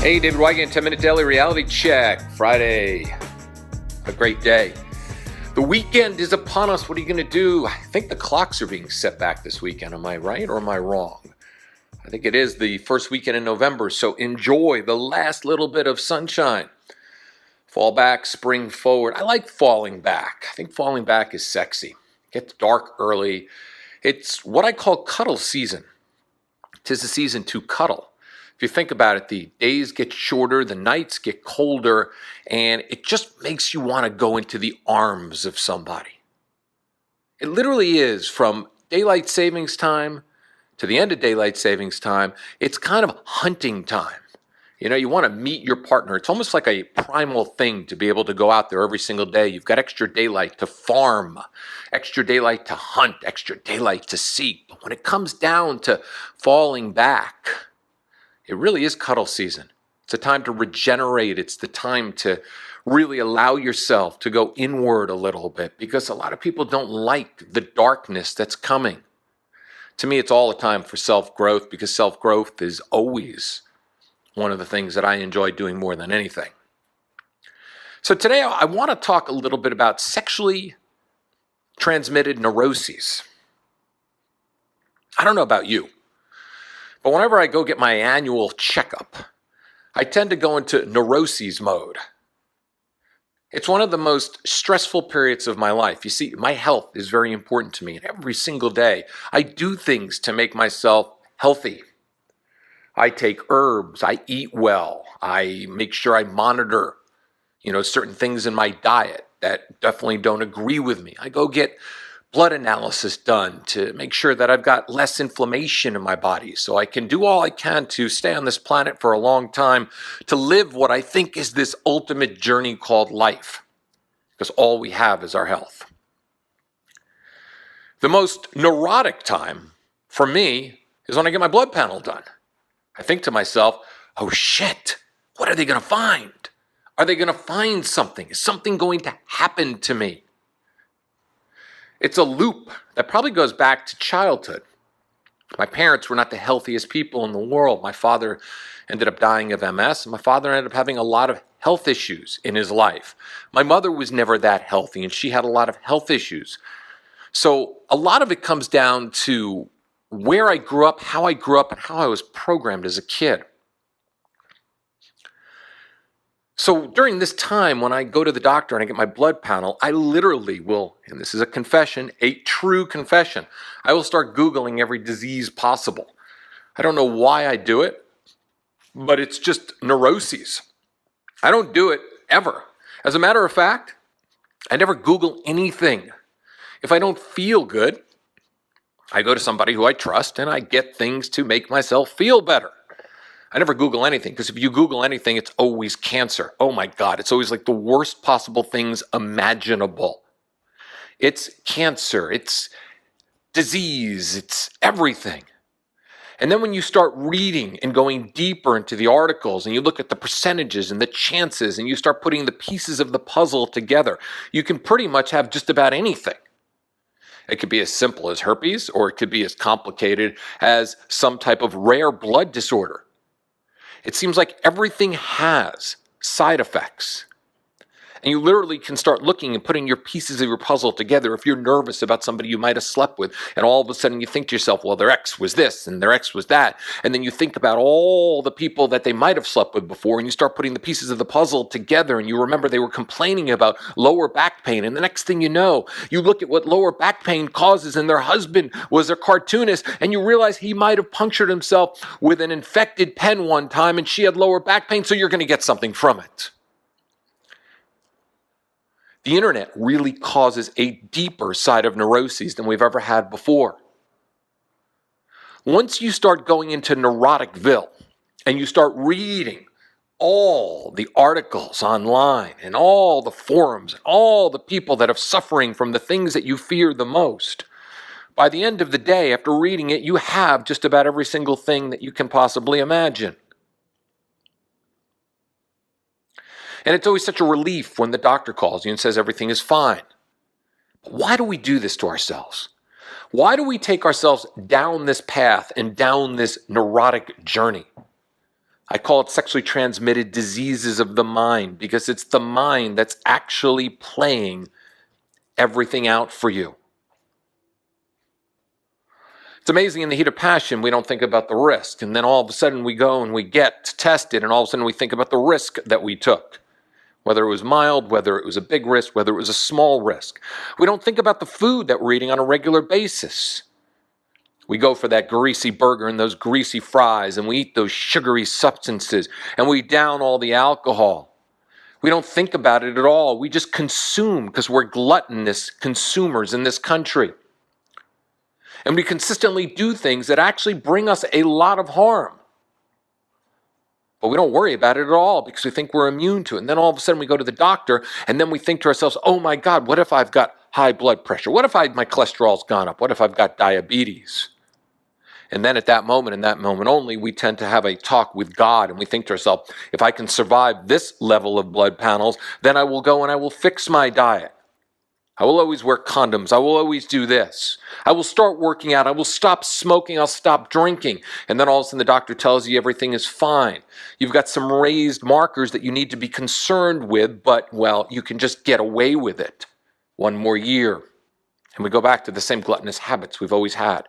Hey, David Wygant, 10-minute daily reality check. Friday, a great day. The weekend is upon us. What are you going to do? I think the clocks are being set back this weekend. Am I right or am I wrong? I think it is the first weekend in November, so enjoy the last little bit of sunshine. Fall back, spring forward. I like falling back. I think falling back is sexy. It gets dark early. It's what I call cuddle season. 'Tis the season to cuddle. If you think about it, the days get shorter, the nights get colder, and it just makes you want to go into the arms of somebody. It literally is from daylight savings time to the end of daylight savings time. It's kind of hunting time. You want to meet your partner. It's almost like a primal thing to be able to go out there every single day. You've got extra daylight to farm, extra daylight to hunt, extra daylight to seek. But when it comes down to falling back, it really is cuddle season. It's a time to regenerate. It's the time to really allow yourself to go inward a little bit, because a lot of people don't like the darkness that's coming. To me, it's all a time for self-growth, because self-growth is always one of the things that I enjoy doing more than anything. So today I want to talk a little bit about sexually transmitted neuroses. I don't know about you, but whenever I go get my annual checkup, I tend to go into neuroses mode. It's one of the most stressful periods of my life. You see, my health is very important to me, and every single day I do things to make myself healthy. I take herbs, I eat well, I make sure I monitor, certain things in my diet that definitely don't agree with me. I go get blood analysis done to make sure that I've got less inflammation in my body, so I can do all I can to stay on this planet for a long time, to live what I think is this ultimate journey called life, because all we have is our health. The most neurotic time for me is when I get my blood panel done. I think to myself, oh shit, what are they going to find? Are they going to find something? Is something going to happen to me? It's a loop that probably goes back to childhood. My parents were not the healthiest people in the world. My father ended up dying of MS, and my father ended up having a lot of health issues in his life. My mother was never that healthy, and she had a lot of health issues. So a lot of it comes down to where I grew up, how I grew up, and how I was programmed as a kid. So during this time, when I go to the doctor and I get my blood panel, I literally will, and this is a confession, a true confession, I will start Googling every disease possible. I don't know why I do it, but it's just neuroses. I don't do it ever. As a matter of fact, I never Google anything. If I don't feel good, I go to somebody who I trust and I get things to make myself feel better. I never Google anything, because if you Google anything, it's always cancer. Oh my God, it's always like the worst possible things imaginable. It's cancer, it's disease, it's everything. And then when you start reading and going deeper into the articles, and you look at the percentages and the chances, and you start putting the pieces of the puzzle together, you can pretty much have just about anything. It could be as simple as herpes, or it could be as complicated as some type of rare blood disorder. It seems like everything has side effects. And you literally can start looking and putting your pieces of your puzzle together. If you're nervous about somebody you might have slept with, and all of a sudden you think to yourself, well, their ex was this and their ex was that. And then you think about all the people that they might have slept with before, and you start putting the pieces of the puzzle together, and you remember they were complaining about lower back pain. And the next thing you know, you look at what lower back pain causes, and their husband was a cartoonist, and you realize he might have punctured himself with an infected pen one time, and she had lower back pain, so you're going to get something from it. The internet really causes a deeper side of neuroses than we've ever had before. Once you start going into neuroticville and you start reading all the articles online and all the forums and all the people that are suffering from the things that you fear the most, by the end of the day, after reading it, you have just about every single thing that you can possibly imagine. And it's always such a relief when the doctor calls you and says everything is fine. But why do we do this to ourselves? Why do we take ourselves down this path and down this neurotic journey? I call it sexually transmitted diseases of the mind because it's the mind that's actually playing everything out for you. It's amazing, in the heat of passion, we don't think about the risk. And then all of a sudden we go and we get tested, and all of a sudden we think about the risk that we took. Whether it was mild, whether it was a big risk, whether it was a small risk. We don't think about the food that we're eating on a regular basis. We go for that greasy burger and those greasy fries, and we eat those sugary substances, and we down all the alcohol. We don't think about it at all. We just consume because we're gluttonous consumers in this country. And we consistently do things that actually bring us a lot of harm. But we don't worry about it at all because we think we're immune to it. And then all of a sudden we go to the doctor, and then we think to ourselves, oh my God, what if I've got high blood pressure? What if my cholesterol's gone up? What if I've got diabetes? And then at that moment, and that moment only, we tend to have a talk with God, and we think to ourselves, if I can survive this level of blood panels, then I will go and I will fix my diet. I will always wear condoms. I will always do this. I will start working out. I will stop smoking. I'll stop drinking. And then all of a sudden the doctor tells you everything is fine. You've got some raised markers that you need to be concerned with, but, well, you can just get away with it one more year. And we go back to the same gluttonous habits we've always had.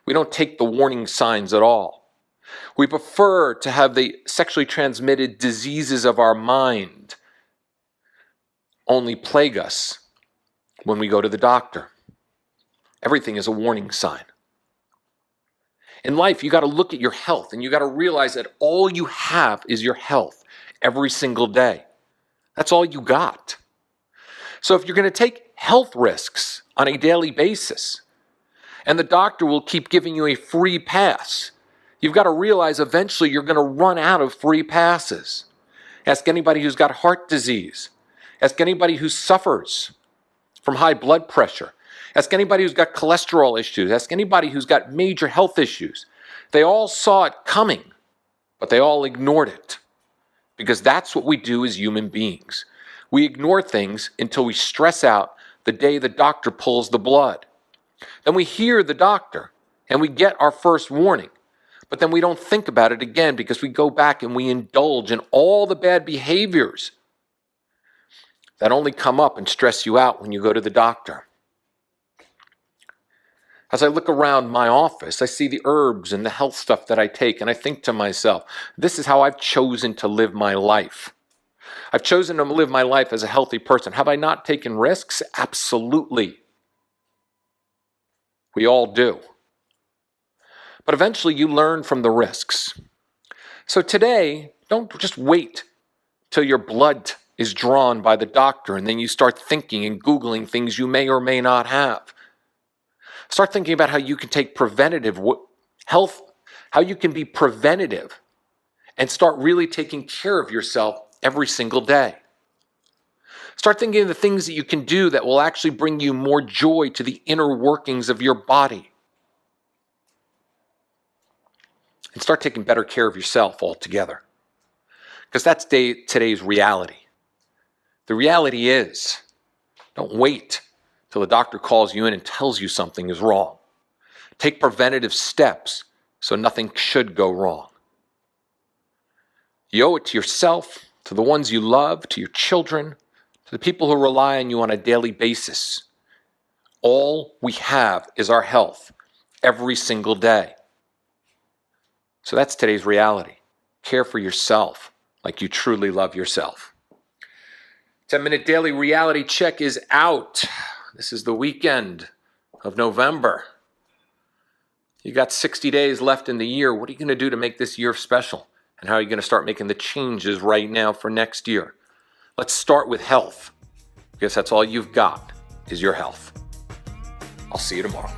We don't take the warning signs at all. We prefer to have the sexually transmitted diseases of our mind only plague us when we go to the doctor. Everything is a warning sign. In life, you got to look at your health, and you got to realize that all you have is your health every single day. That's all you got. So if you're going to take health risks on a daily basis, and the doctor will keep giving you a free pass, you've got to realize eventually you're going to run out of free passes. Ask anybody who's got heart disease. Ask anybody who suffers from high blood pressure. Ask anybody who's got cholesterol issues. Ask anybody who's got major health issues. They all saw it coming, but they all ignored it. Because that's what we do as human beings. We ignore things until we stress out the day the doctor pulls the blood. Then we hear the doctor and we get our first warning. But then we don't think about it again because we go back and we indulge in all the bad behaviors that only come up and stress you out when you go to the doctor. As I look around my office, I see the herbs and the health stuff that I take, and I think to myself, this is how I've chosen to live my life. I've chosen to live my life as a healthy person. Have I not taken risks? Absolutely. We all do. But eventually you learn from the risks. So today, don't just wait till your blood is drawn by the doctor and then you start thinking and Googling things you may or may not have. Start thinking about how you can take preventative health, how you can be preventative and start really taking care of yourself every single day. Start thinking of the things that you can do that will actually bring you more joy to the inner workings of your body. And start taking better care of yourself altogether. Because that's today's reality. The reality is, don't wait till the doctor calls you in and tells you something is wrong. Take preventative steps so nothing should go wrong. You owe it to yourself, to the ones you love, to your children, to the people who rely on you on a daily basis. All we have is our health every single day. So that's today's reality. Care for yourself like you truly love yourself. 10-minute daily reality check is out. This is the weekend of November. You got 60 days left in the year. What are you going to do to make this year special? And how are you going to start making the changes right now for next year? Let's start with health, because that's all you've got is your health. I'll see you tomorrow.